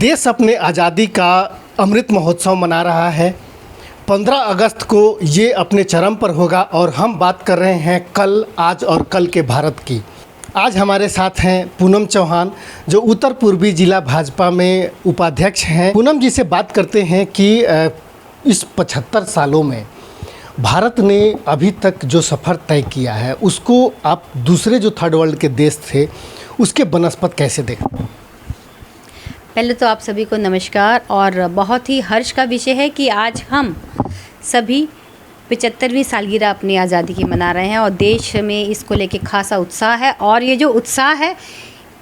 देश अपने आज़ादी का अमृत महोत्सव मना रहा है। 15 अगस्त को ये अपने चरम पर होगा और हम बात कर रहे हैं कल, आज और कल के भारत की। आज हमारे साथ हैं पूनम चौहान, जो उत्तर पूर्वी जिला भाजपा में उपाध्यक्ष हैं। पूनम जी से बात करते हैं कि इस 75 सालों में भारत ने अभी तक जो सफ़र तय किया है, उसको आप दूसरे जो थर्ड वर्ल्ड के देश थे उसके बनस्पत कैसे देखते हैं? पहले तो आप सभी को नमस्कार। और बहुत ही हर्ष का विषय है कि आज हम सभी 75वीं सालगिरह अपनी आज़ादी की मना रहे हैं और देश में इसको लेके खासा उत्साह है। और ये जो उत्साह है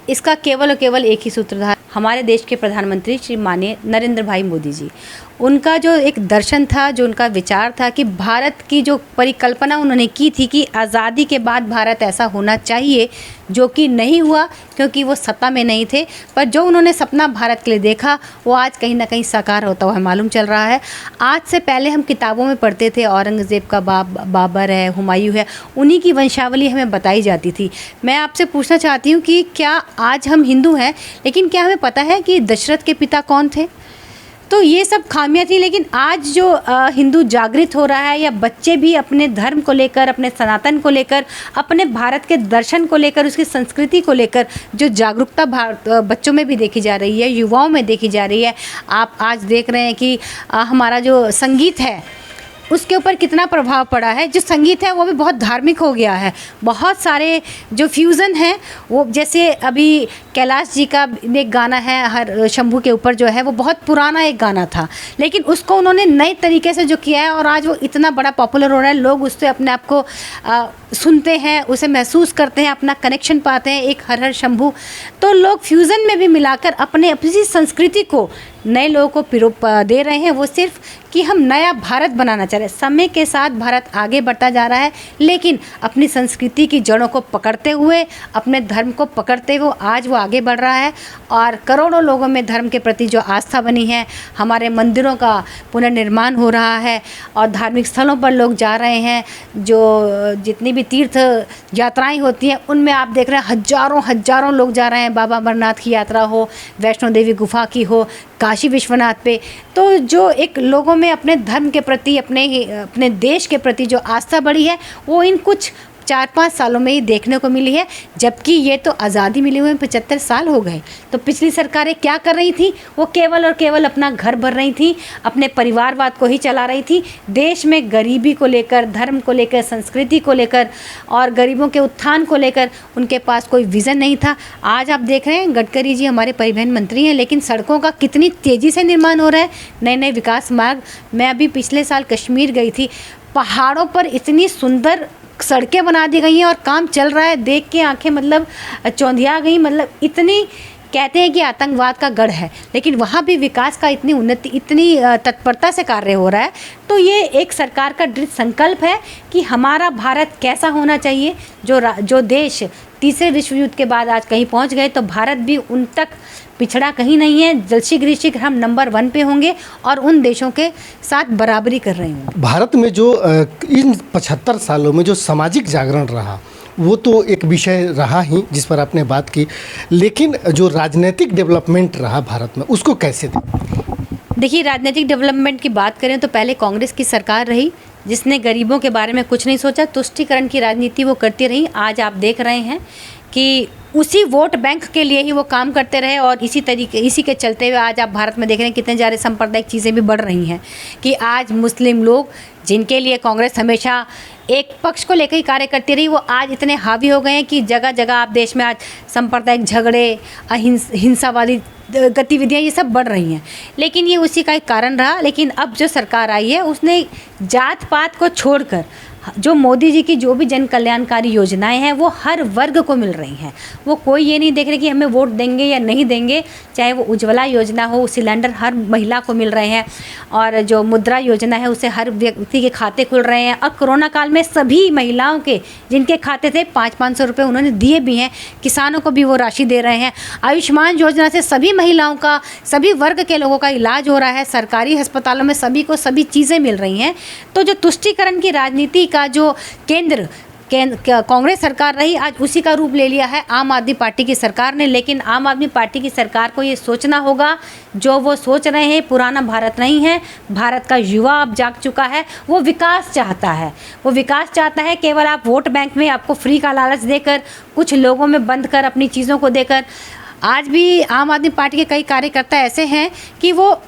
इसका केवल और केवल एक ही सूत्रधार हमारे देश के प्रधानमंत्री श्री माननीय नरेंद्र भाई मोदी जी। उनका जो एक दर्शन था, जो उनका विचार था कि भारत की जो परिकल्पना उन्होंने की थी कि आज़ादी के बाद भारत ऐसा होना चाहिए, जो कि नहीं हुआ क्योंकि वो सत्ता में नहीं थे। पर जो उन्होंने सपना भारत के लिए देखा वो आज कहीं ना कहीं साकार होता हुआ मालूम चल रहा है। आज से पहले हम किताबों में पढ़ते थे, औरंगज़ेब का बाबर है, हुमायूं है, उन्हीं की वंशावली हमें बताई जाती थी। मैं आपसे पूछना चाहती हूँ कि क्या आज हम हिंदू हैं, लेकिन क्या हमें पता है कि दशरथ के पिता कौन थे? तो ये सब खामियां थी। लेकिन आज जो हिंदू जागृत हो रहा है, या बच्चे भी अपने धर्म को लेकर, अपने सनातन को लेकर, अपने भारत के दर्शन को लेकर, उसकी संस्कृति को लेकर जो जागरूकता बच्चों में भी देखी जा रही है, युवाओं में देखी जा रही है। आप आज देख रहे हैं कि हमारा जो संगीत है उसके ऊपर कितना प्रभाव पड़ा है। जो संगीत है वो भी बहुत धार्मिक हो गया है। बहुत सारे जो फ्यूज़न हैं, वो जैसे अभी कैलाश जी का एक गाना है हर शंभू के ऊपर, जो है वो बहुत पुराना एक गाना था, लेकिन उसको उन्होंने नए तरीके से जो किया है और आज वो इतना बड़ा पॉपुलर हो रहा है। लोग उससे अपने आप को सुनते हैं, उसे महसूस करते हैं, अपना कनेक्शन पाते हैं, एक हर हर शंभू। तो लोग फ्यूज़न में भी मिलाकर अपनी संस्कृति को नए लोगों को दे रहे हैं। वो सिर्फ कि हम नया भारत बनाना चाह रहे हैं। समय के साथ भारत आगे बढ़ता जा रहा है, लेकिन अपनी संस्कृति की जड़ों को पकड़ते हुए, अपने धर्म को पकड़ते हुए आज वो आगे बढ़ रहा है। और करोड़ों लोगों में धर्म के प्रति जो आस्था बनी है, हमारे मंदिरों का पुनर्निर्माण हो रहा है और धार्मिक स्थलों पर लोग जा रहे हैं। जो जितनी भी तीर्थ यात्राएं होती हैं उनमें आप देख रहे हैं हजारों लोग जा रहे हैं। बाबा अमरनाथ की यात्रा हो, वैष्णो देवी गुफा की हो, काशी विश्वनाथ पे। तो जो एक लोगों में अपने धर्म के प्रति, अपने देश के प्रति जो आस्था बढ़ी है, वो इन कुछ 4-5 सालों में ही देखने को मिली है। जबकि ये तो आज़ादी मिली हुए 75 साल हो गए। तो पिछली सरकारें क्या कर रही थी? वो केवल और केवल अपना घर भर रही थी, अपने परिवारवाद को ही चला रही थी। देश में गरीबी को लेकर, धर्म को लेकर, संस्कृति को लेकर और गरीबों के उत्थान को लेकर उनके पास कोई विज़न नहीं था। आज आप देख रहे हैं गडकरी जी हमारे परिवहन मंत्री हैं, लेकिन सड़कों का कितनी तेज़ी से निर्माण हो रहा है, नए विकास मार्ग। मैं अभी पिछले साल कश्मीर गई थी, पहाड़ों पर इतनी सुंदर सड़कें बना दी गई हैं और काम चल रहा है। देख के आंखें मतलब चौंधिया गई। मतलब इतनी, कहते हैं कि आतंकवाद का गढ़ है, लेकिन वहाँ भी विकास का इतनी उन्नति, इतनी तत्परता से कार्य हो रहा है। तो ये एक सरकार का दृढ़ संकल्प है कि हमारा भारत कैसा होना चाहिए। जो देश तीसरे विश्व युद्ध के बाद आज कहीं पहुँच गए, तो भारत भी उन तक पिछड़ा कहीं नहीं है। शीघ्र हम नंबर 1 पे होंगे और उन देशों के साथ बराबरी कर रहे होंगे। भारत में जो इन 75 सालों में जो सामाजिक जागरण रहा, वो तो एक विषय रहा ही जिस पर आपने बात की, लेकिन जो राजनीतिक डेवलपमेंट रहा भारत में, उसको कैसे देखिए, राजनीतिक डेवलपमेंट की बात करें तो पहले कांग्रेस की सरकार रही जिसने गरीबों के बारे में कुछ नहीं सोचा, तुष्टीकरण की राजनीति वो करती रही। आज आप देख रहे हैं कि उसी वोट बैंक के लिए ही वो काम करते रहे और इसी के चलते हुए आज आप भारत में देख रहे हैं कितने सारे सांप्रदायिक चीज़ें भी बढ़ रही हैं। कि आज मुस्लिम लोग, जिनके लिए कांग्रेस हमेशा एक पक्ष को लेकर ही कार्य करती रही, वो आज इतने हावी हो गए हैं कि जगह जगह आप देश में आज सांप्रदायिक झगड़े, हिंसा वाली गतिविधियाँ ये सब बढ़ रही हैं। लेकिन ये उसी का एक कारण रहा। लेकिन अब जो सरकार आई है उसने जात पात को छोड़कर जो मोदी जी की जो भी जन कल्याणकारी योजनाएं हैं वो हर वर्ग को मिल रही हैं। वो कोई ये नहीं देख रहे कि हमें वोट देंगे या नहीं देंगे। चाहे वो उज्ज्वला योजना हो, सिलेंडर हर महिला को मिल रहे हैं, और जो मुद्रा योजना है उसे हर व्यक्ति के खाते खुल रहे हैं। और कोरोना काल में सभी महिलाओं के जिनके खाते थे 500-500 रुपये उन्होंने दिए भी हैं। किसानों को भी वो राशि दे रहे हैं। आयुष्मान योजना से सभी महिलाओं का, सभी वर्ग के लोगों का इलाज हो रहा है। सरकारी अस्पतालों में सभी को सभी चीज़ें मिल रही हैं। तो जो तुष्टीकरण की राजनीति का जो केंद्र कांग्रेस सरकार रही, आज उसी का रूप ले लिया है आम आदमी पार्टी की सरकार ने। लेकिन आम आदमी पार्टी की सरकार को ये सोचना होगा, जो वो सोच रहे हैं पुराना भारत नहीं है। भारत का युवा अब जाग चुका है, वो विकास चाहता है, वो विकास चाहता है। केवल आप वोट बैंक में आपको फ्री का लालच देकर, कुछ लोगों में बंद कर, अपनी चीज़ों को देकर, आज भी आम आदमी पार्टी के कई कार्यकर्ता ऐसे हैं कि वो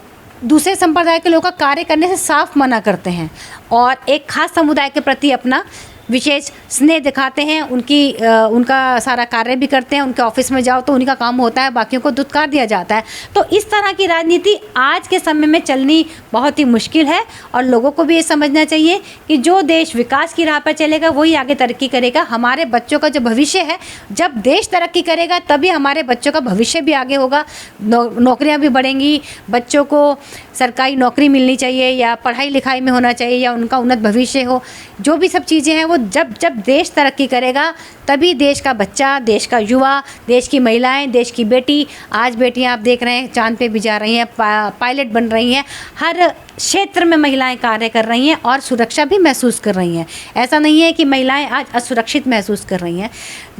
दूसरे संप्रदाय के लोगों का कार्य करने से साफ मना करते हैं और एक खास समुदाय के प्रति अपना विशेष स्नेह दिखाते हैं। उनका सारा कार्य भी करते हैं। उनके ऑफिस में जाओ तो उन्हीं का काम होता है, बाकियों को दुत्कार दिया जाता है। तो इस तरह की राजनीति आज के समय में चलनी बहुत ही मुश्किल है और लोगों को भी ये समझना चाहिए कि जो देश विकास की राह पर चलेगा वही आगे तरक्की करेगा। हमारे बच्चों का जो भविष्य है, जब देश तरक्की करेगा तभी हमारे बच्चों का भविष्य भी आगे होगा, नौकरियाँ भी बढ़ेंगी, बच्चों को सरकारी नौकरी मिलनी चाहिए या पढ़ाई लिखाई में होना चाहिए या उनका उन्नत भविष्य हो। जो भी सब चीज़ें हैं वो जब देश तरक्की करेगा तभी देश का बच्चा, देश का युवा, देश की महिलाएं, देश की बेटी, आज बेटियां आप देख रहे हैं चांद पे भी जा रही हैं, पायलट बन रही हैं, हर क्षेत्र में महिलाएं कार्य कर रही हैं और सुरक्षा भी महसूस कर रही हैं। ऐसा नहीं है कि महिलाएं आज असुरक्षित महसूस कर रही हैं।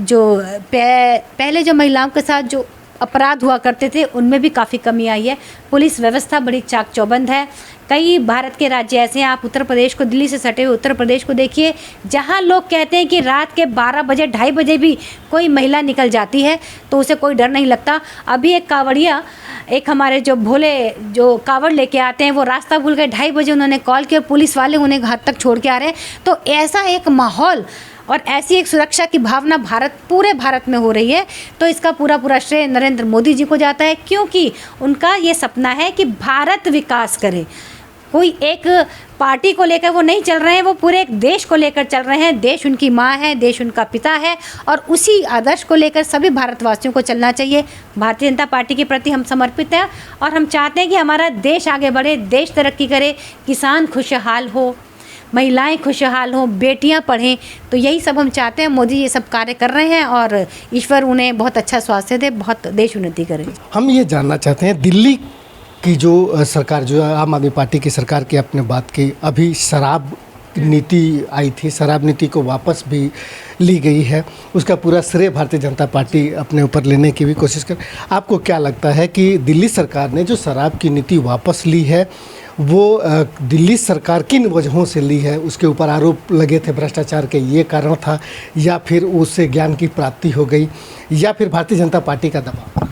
जो पहले जो महिलाओं के साथ जो अपराध हुआ करते थे उनमें भी काफ़ी कमी आई है। पुलिस व्यवस्था बड़ी चाक चौबंद है। कई भारत के राज्य ऐसे हैं, आप उत्तर प्रदेश को, दिल्ली से सटे हुए उत्तर प्रदेश को देखिए, जहां लोग कहते हैं कि रात के 12 बजे 2:30 बजे भी कोई महिला निकल जाती है तो उसे कोई डर नहीं लगता। अभी एक कांवड़िया, एक हमारे जो भोले जो कांवड़ लेके आते हैं, वो रास्ता भूल गए, 2:30 बजे उन्होंने कॉल किया, पुलिस वाले उन्हें घर तक छोड़ के आ रहे हैं। तो ऐसा एक माहौल और ऐसी एक सुरक्षा की भावना पूरे भारत में हो रही है। तो इसका पूरा श्रेय नरेंद्र मोदी जी को जाता है, क्योंकि उनका ये सपना है कि भारत विकास करे। कोई एक पार्टी को लेकर वो नहीं चल रहे हैं, वो पूरे एक देश को लेकर चल रहे हैं। देश उनकी माँ है, देश उनका पिता है और उसी आदर्श को लेकर सभी भारतवासियों को चलना चाहिए। भारतीय जनता पार्टी के प्रति हम समर्पित हैं और हम चाहते हैं कि हमारा देश आगे बढ़े, देश तरक्की करे, किसान खुशहाल हो, महिलाएं खुशहाल हों, बेटियां पढ़ें। तो यही सब हम चाहते हैं। मोदी ये सब कार्य कर रहे हैं और ईश्वर उन्हें बहुत अच्छा स्वास्थ्य दे, बहुत देश उन्नति करे। हम ये जानना चाहते हैं, दिल्ली की जो सरकार, जो आम आदमी पार्टी की सरकार की आपने बात की, अभी शराब नीति आई थी, शराब नीति को वापस भी ली गई है, उसका पूरा श्रेय भारतीय जनता पार्टी अपने ऊपर लेने की भी कोशिश कर। आपको क्या लगता है कि दिल्ली सरकार ने जो शराब की नीति वापस ली है वो दिल्ली सरकार किन वजहों से ली है? उसके ऊपर आरोप लगे थे भ्रष्टाचार के, ये कारण था, या फिर उससे ज्ञान की प्राप्ति हो गई, या फिर भारतीय जनता पार्टी का दबाव?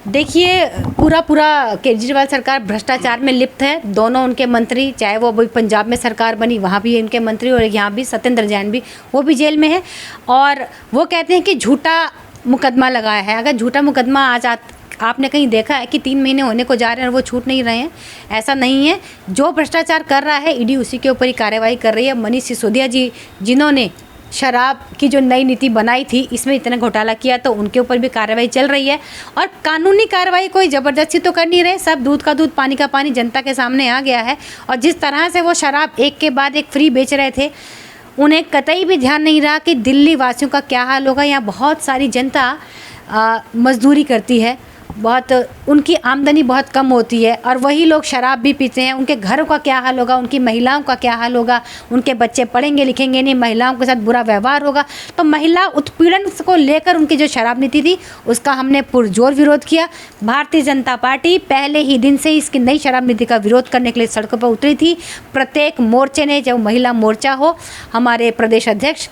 देखिए, पूरा केजरीवाल सरकार भ्रष्टाचार में लिप्त है। दोनों उनके मंत्री, चाहे वो अभी पंजाब में सरकार बनी वहाँ भी इनके मंत्री और यहाँ भी सत्येंद्र जैन भी, वो भी जेल में है। और वो कहते हैं कि झूठा मुकदमा लगाया है। अगर झूठा मुकदमा आज आपने कहीं देखा है कि 3 महीने होने को जा रहे हैं और वो छूट नहीं रहे हैं? ऐसा नहीं है। जो भ्रष्टाचार कर रहा है ईडी उसी के ऊपर ही कार्रवाई कर रही है। मनीष सिसोदिया जी, जिन्होंने शराब की जो नई नीति बनाई थी, इसमें इतना घोटाला किया, तो उनके ऊपर भी कार्रवाई चल रही है। और कानूनी कार्रवाई कोई ज़बरदस्ती तो कर नहीं रहे, सब दूध का दूध पानी का पानी जनता के सामने आ गया है। और जिस तरह से वो शराब एक के बाद एक फ्री बेच रहे थे, उन्हें कतई भी ध्यान नहीं रहा कि दिल्ली वासियों का क्या हाल होगा। यहाँ बहुत सारी जनता मजदूरी करती है, बहुत उनकी आमदनी बहुत कम होती है और वही लोग शराब भी पीते हैं। उनके घरों का क्या हाल होगा, उनकी महिलाओं का क्या हाल होगा, उनके बच्चे पढ़ेंगे लिखेंगे नहीं, महिलाओं के साथ बुरा व्यवहार होगा। तो महिला उत्पीड़न को लेकर उनकी जो शराब नीति थी उसका हमने पुरजोर विरोध किया। भारतीय जनता पार्टी पहले ही दिन से इसकी नई शराब नीति का विरोध करने के लिए सड़कों पर उतरी थी। प्रत्येक मोर्चे ने, जब महिला मोर्चा हो, हमारे प्रदेश अध्यक्ष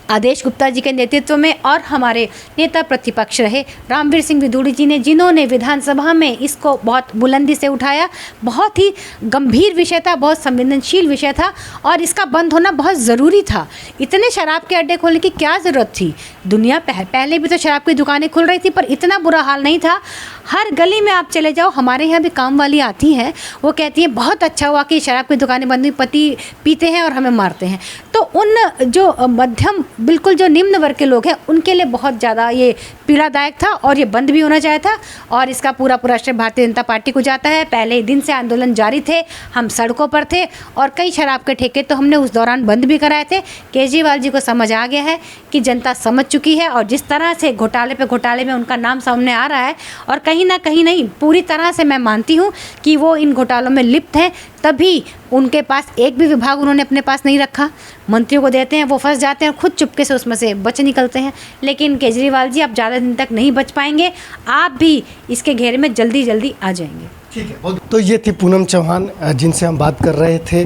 आदेश गुप्ता जी के नेतृत्व में और हमारे नेता प्रतिपक्ष रहे रामवीर सिंह विदुड़ी जी ने, जिन्होंने विधानसभा में इसको बहुत बुलंदी से उठाया। बहुत ही गंभीर विषय था, बहुत संवेदनशील विषय था और इसका बंद होना बहुत ज़रूरी था। इतने शराब के अड्डे खोलने की क्या ज़रूरत थी? दुनिया पहले भी तो शराब की दुकानें खुल रही थी, पर इतना बुरा हाल नहीं था। हर गली में आप चले जाओ, हमारे यहाँ भी काम वाली आती हैं, वो कहती हैं बहुत अच्छा हुआ कि शराब की दुकानें बंद हुई, पति पीते हैं और हमें मारते हैं। तो उन जो मध्यम, बिल्कुल जो निम्न वर्ग के लोग हैं, उनके लिए बहुत ज़्यादा ये पीड़ादायक था और ये बंद भी होना चाहिए था। और इसका पूरा श्रेय भारतीय जनता पार्टी को जाता है। पहले ही दिन से आंदोलन जारी थे, हम सड़कों पर थे और कई शराब के ठेके तो हमने उस दौरान बंद भी कराए थे। केजरीवाल जी को समझ आ गया है कि जनता समझ चुकी है और जिस तरह से घोटाले पे घोटाले में उनका नाम सामने आ रहा है और कहीं ना कहीं नहीं, पूरी तरह से मैं मानती हूँ कि वो इन घोटालों में लिप्त हैं, तभी उनके पास एक भी विभाग उन्होंने अपने पास नहीं रखा। मंत्रियों को देते हैं, वो फंस जाते हैं और खुद चुपके से उसमें से बच निकलते हैं। लेकिन केजरीवाल जी, आप ज़्यादा दिन तक नहीं बच पाएंगे, आप भी इसके घेरे में जल्दी जल्दी आ जाएंगे। ठीक है। तो ये थी पूनम चौहान जिनसे हम बात कर रहे थे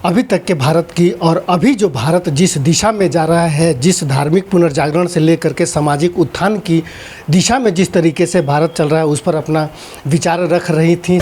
अभी तक के भारत की, और अभी जो भारत जिस दिशा में जा रहा है, जिस धार्मिक पुनर्जागरण से लेकर के सामाजिक उत्थान की दिशा में जिस तरीके से भारत चल रहा है, उस पर अपना विचार रख रही थी।